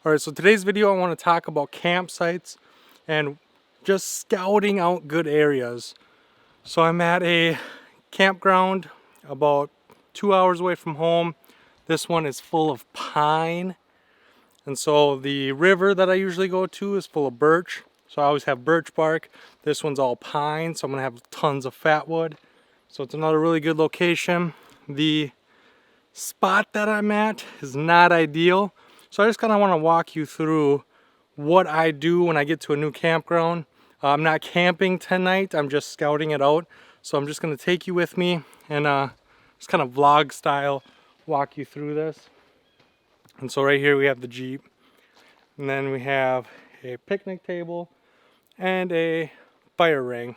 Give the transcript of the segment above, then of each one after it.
Alright, so today's video I want to talk about campsites and just scouting out good areas. So I'm at a campground about 2 hours away from home. This one is full of pine. And so the river that I usually go to is full of birch. So I always have birch bark. This one's all pine, so I'm going to have tons of fatwood. So it's another really good location. The spot that I'm at is not ideal. So I just kind of want to walk you through what I do when I get to a new campground. I'm not camping tonight, I'm just scouting it out. So I'm just going to take you with me and just kind of vlog style walk you through this. And so right here we have the Jeep. And then we have a picnic table and a fire ring.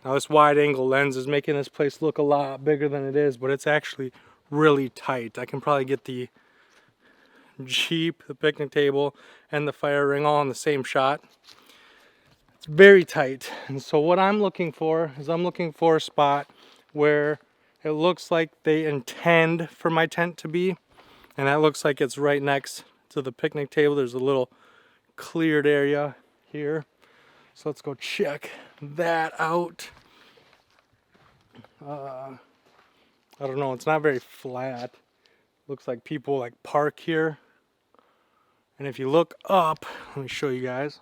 Now this wide angle lens is making this place look a lot bigger than it is, but it's actually really tight. I can probably get the Jeep, the picnic table, and the fire ring all in the same shot. It's very tight. And so what I'm looking for is I'm looking for a spot where it looks like they intend for my tent to be. And that looks like it's right next to the picnic table. There's a little cleared area here. So let's go check that out. I don't know, it's not very flat. Looks like people like park here. And if you look up, let me show you guys.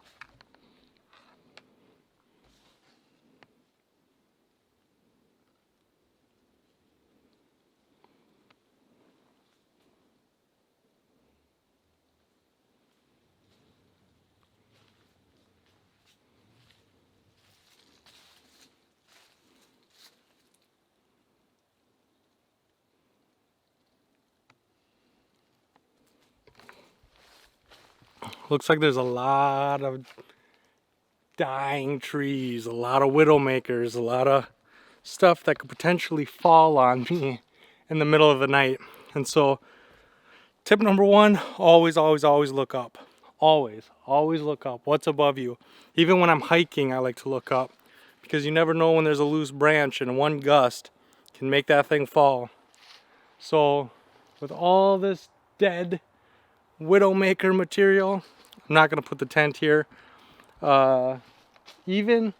Looks like there's a lot of dying trees, a lot of widowmakers, a lot of stuff that could potentially fall on me in the middle of the night. And so tip number one, always look up. Always look up. What's above you? Even when I'm hiking, I like to look up because you never know when there's a loose branch and one gust can make that thing fall. So with all this dead widowmaker material, I'm not going to put the tent here. Even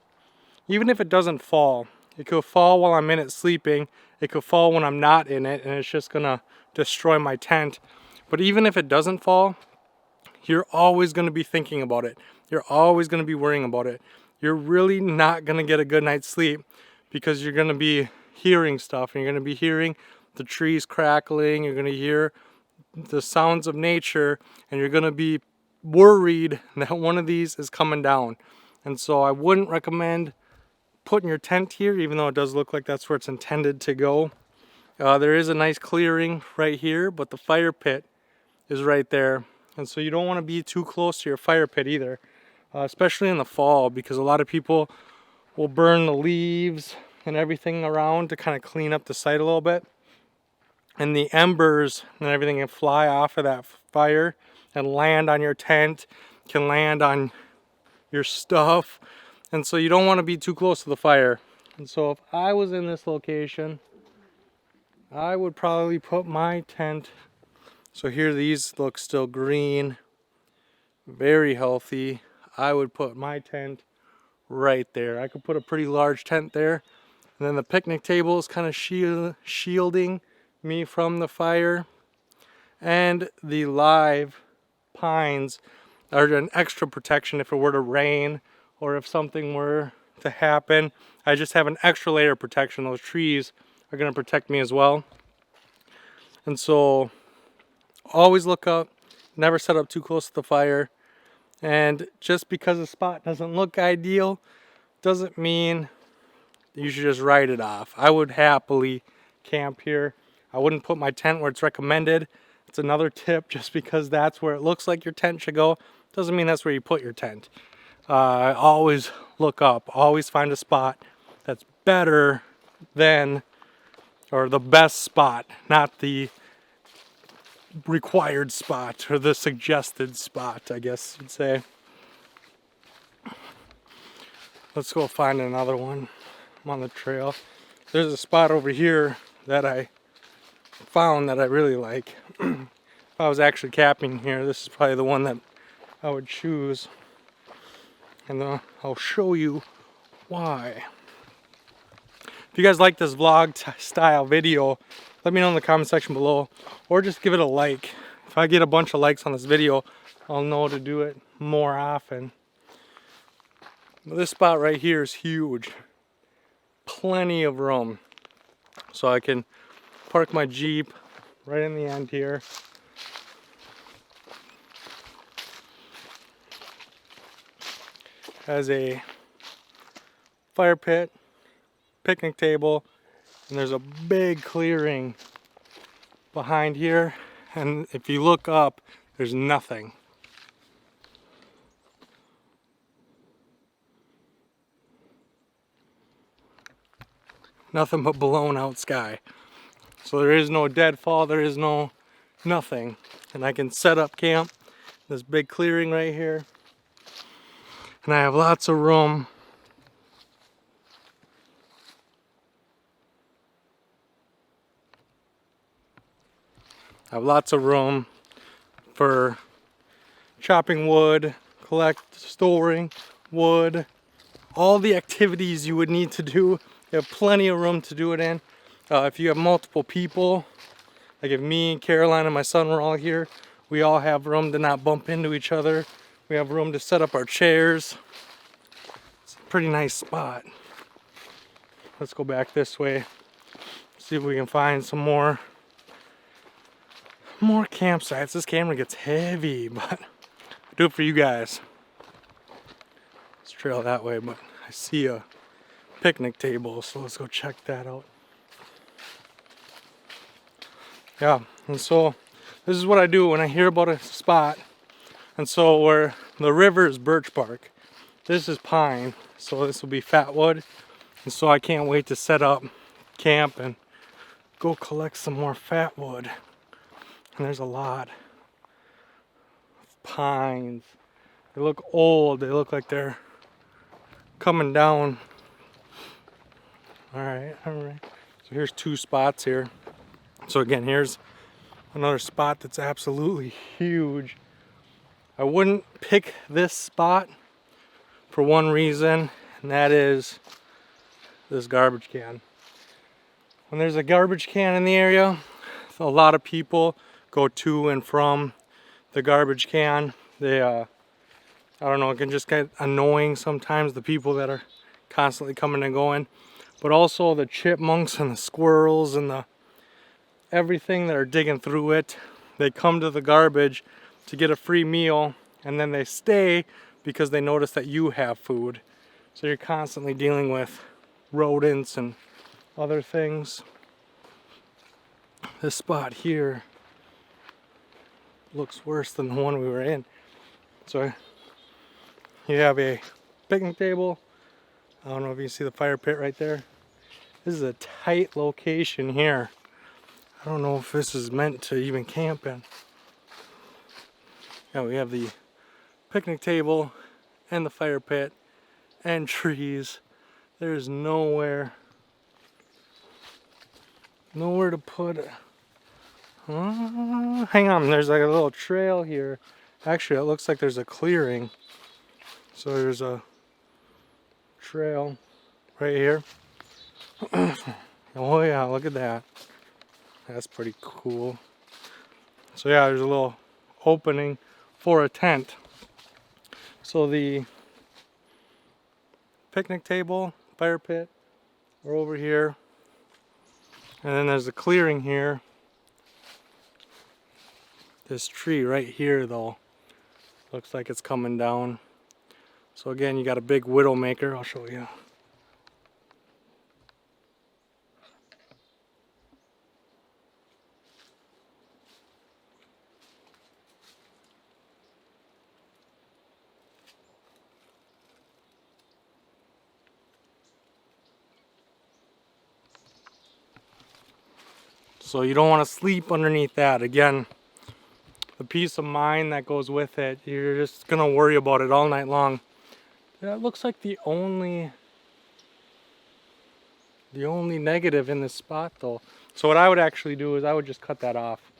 if it doesn't fall, it could fall while I'm in it sleeping. It could fall when I'm not in it, and it's just gonna destroy my tent. But even if it doesn't fall, you're always gonna be thinking about it. You're always gonna be worrying about it. You're really not gonna get a good night's sleep because you're gonna be hearing stuff, and you're gonna be hearing the trees crackling. You're gonna hear the sounds of nature, and you're gonna be worried that one of these is coming down. And so I wouldn't recommend putting your tent here, even though it does look like that's where it's intended to go. There is a nice clearing right here, but the fire pit is right there. And so you don't want to be too close to your fire pit either, especially in the fall, because a lot of people will burn the leaves and everything around to kind of clean up the site a little bit. And the embers and everything can fly off of that fire and land on your tent, can land on your stuff. And so you don't want to be too close to the fire. And so if I was in this location, I would probably put my tent, so here these look still green, very healthy. I would put my tent right there. I could put a pretty large tent there. And then the picnic table is kind of shielding me from the fire. And the live pines are an extra protection if it were to rain or if something were to happen. I just have an extra layer of protection. Those trees are going to protect me as well. And so always look up, never set up too close to the fire. And just because a spot doesn't look ideal doesn't mean you should just write it off. I would happily camp here. I wouldn't put my tent where it's recommended. It's another tip, just because that's where it looks like your tent should go doesn't mean that's where you put your tent. Always look up, always find a spot that's better than, or the best spot, not the required spot or the suggested spot, I guess you'd say. Let's go find another one. I'm on the trail. There's a spot over here that I found that I really like. if I was actually camping here, this is probably the one that I would choose. And I'll show you why. If you guys like this vlog style video, let me know in the comment section below, or just give it a like. If I get a bunch of likes on this video, I'll know to do it more often. This spot right here is huge. Plenty of room. So I can park my Jeep right in the end here. Has a fire pit, picnic table, and there's a big clearing behind here. And if you look up, there's nothing. Nothing but blown out sky. So there is no deadfall, there is no nothing. And I can set up camp, this big clearing right here. And I have lots of room. I have lots of room for chopping wood, storing wood, all the activities you would need to do. You have plenty of room to do it in. If you have multiple people, like if me, Caroline, and my son were all here, we all have room to not bump into each other. We have room to set up our chairs. It's a pretty nice spot. Let's go back this way, see if we can find some more campsites. This camera gets heavy, but I do it for you guys. Let's trail that way, but I see a picnic table, so let's go check that out. Yeah, and so this is what I do when I hear about a spot. And so where the river is birch bark, this is pine, so this will be Fatwood. And so I can't wait to set up camp and go collect some more Fatwood. And there's a lot of pines. They look old, they look like they're coming down. Alright. So here's two spots here. So again, here's another spot that's absolutely huge. I wouldn't pick this spot for one reason, and that is this garbage can. When there's a garbage can in the area, a lot of people go to and from the garbage can. They, I don't know, it can just get annoying sometimes, the people that are constantly coming and going. But also the chipmunks and the squirrels and the everything that are digging through it, they come to the garbage to get a free meal, and then they stay because they notice that you have food. So you're constantly dealing with rodents and other things. This spot here looks worse than the one we were in. So you have a picnic table. I don't know if you can see the fire pit right there. This is a tight location here. I don't know if this is meant to even camp in. Yeah, we have the picnic table and the fire pit and trees. There's nowhere to put it. Hang on, there's like a little trail here. Actually, it looks like there's a clearing. So there's a trail right here. Oh yeah, look at that. That's pretty cool. So yeah, there's a little opening for a tent. So the picnic table, fire pit, are over here. And then there's a clearing here. This tree right here though, looks like it's coming down. So again, you got a big widowmaker, I'll show you. So you don't want to sleep underneath that. Again, the peace of mind that goes with it, you're just gonna worry about it all night long. That looks like the only negative in this spot though. So what I would actually do is I would just cut that off.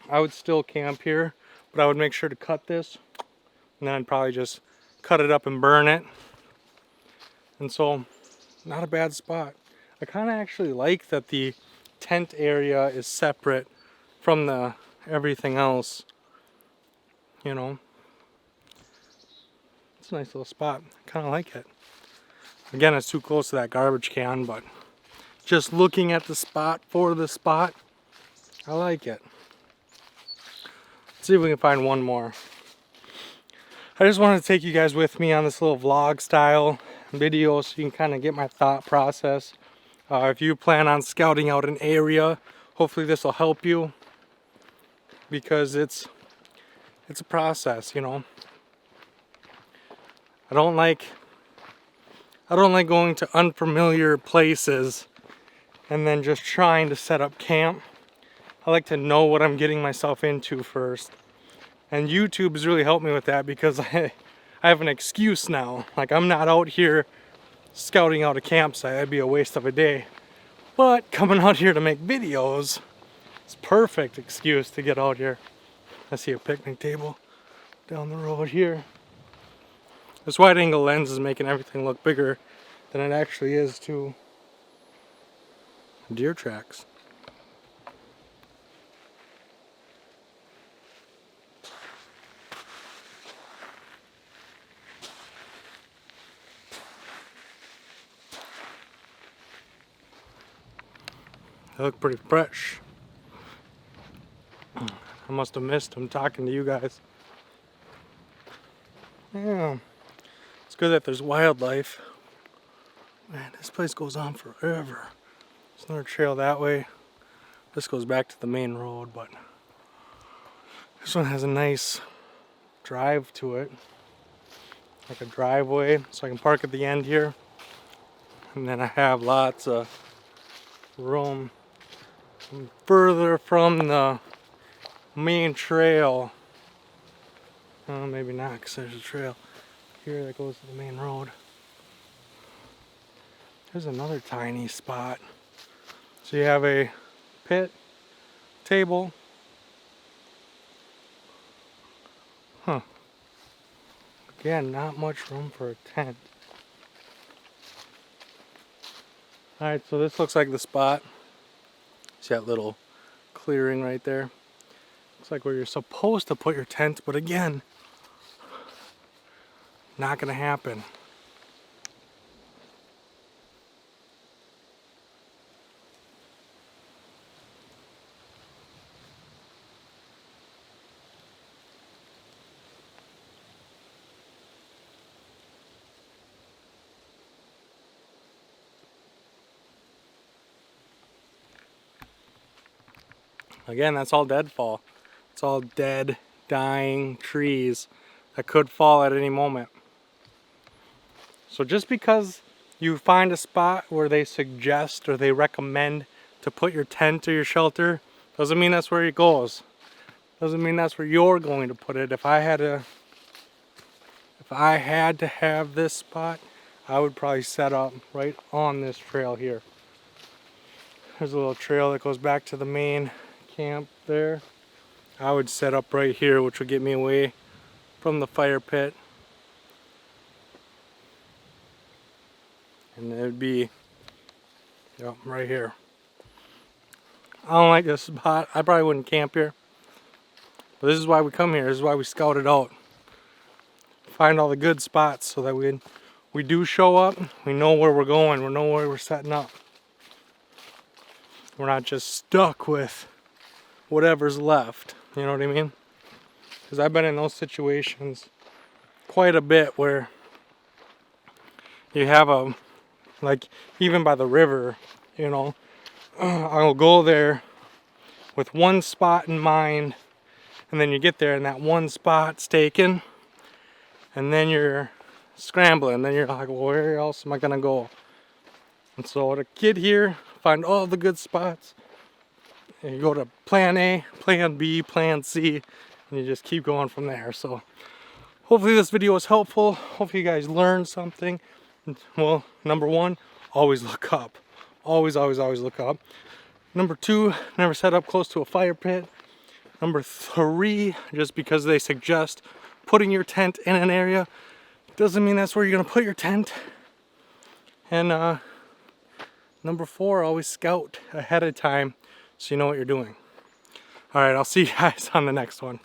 I would still camp here, but I would make sure to cut this, and then I'd probably just cut it up and burn it. And so, not a bad spot. I kind of actually like that the tent area is separate from the everything else. You know, it's a nice little spot. I kind of like it. Again, it's too close to that garbage can, but just looking at the spot for the spot, I like it. Let's see if we can find one more. I just wanted to take you guys with me on this little vlog style video so you can kind of get my thought process. If you plan on scouting out an area, hopefully this will help you, because it's a process, you know. I don't like going to unfamiliar places and then just trying to set up camp. I like to know what I'm getting myself into first. And YouTube has really helped me with that, because I have an excuse now. Like, I'm not out here scouting out a campsite. That'd be a waste of a day. But coming out here to make videos, it's a perfect excuse to get out here. I see a picnic table down the road here. This wide angle lens is making everything look bigger than it actually is too. Deer tracks. They look pretty fresh. I must have missed them talking to you guys. Yeah, it's good that there's wildlife. Man, this place goes on forever. There's another trail that way. This goes back to the main road, but this one has a nice drive to it. Like a driveway, so I can park at the end here. And then I have lots of room further from the main trail. Oh, maybe not, because there's a trail here that goes to the main road. There's another tiny spot. So you have a pit, table. Huh. Again, not much room for a tent. Alright, so this looks like the spot. See that little clearing right there? Looks like where you're supposed to put your tent, but again, not gonna happen. Again, that's all deadfall. It's all dead, dying trees that could fall at any moment. So just because you find a spot where they suggest or they recommend to put your tent or your shelter, doesn't mean that's where it goes. Doesn't mean that's where you're going to put it. If I had to have this spot, I would probably set up right on this trail here. There's a little trail that goes back to the main camp there. I would set up right here, which would get me away from the fire pit. And it would be, yep, right here. I don't like this spot. I probably wouldn't camp here. But this is why we come here. This is why we scout it out. Find all the good spots so that we do show up. We know where we're going. We know where we're setting up. We're not just stuck with whatever's left. You know what I mean? Because I've been in those situations quite a bit where you have like even by the river, you know, I'll go there with one spot in mind, and then you get there and that one spot's taken, and then you're scrambling. Then you're like, well, where else am I gonna go? And so to get here, find all the good spots, and you go to plan A, plan B, plan C, and you just keep going from there. So hopefully this video was helpful. Hopefully you guys learned something. Well, number one, always look up. Always, always, always look up. Number two, never set up close to a fire pit. Number 3, just because they suggest putting your tent in an area doesn't mean that's where you're gonna put your tent. And number 4, always scout ahead of time so you know what you're doing. All right, I'll see you guys on the next one.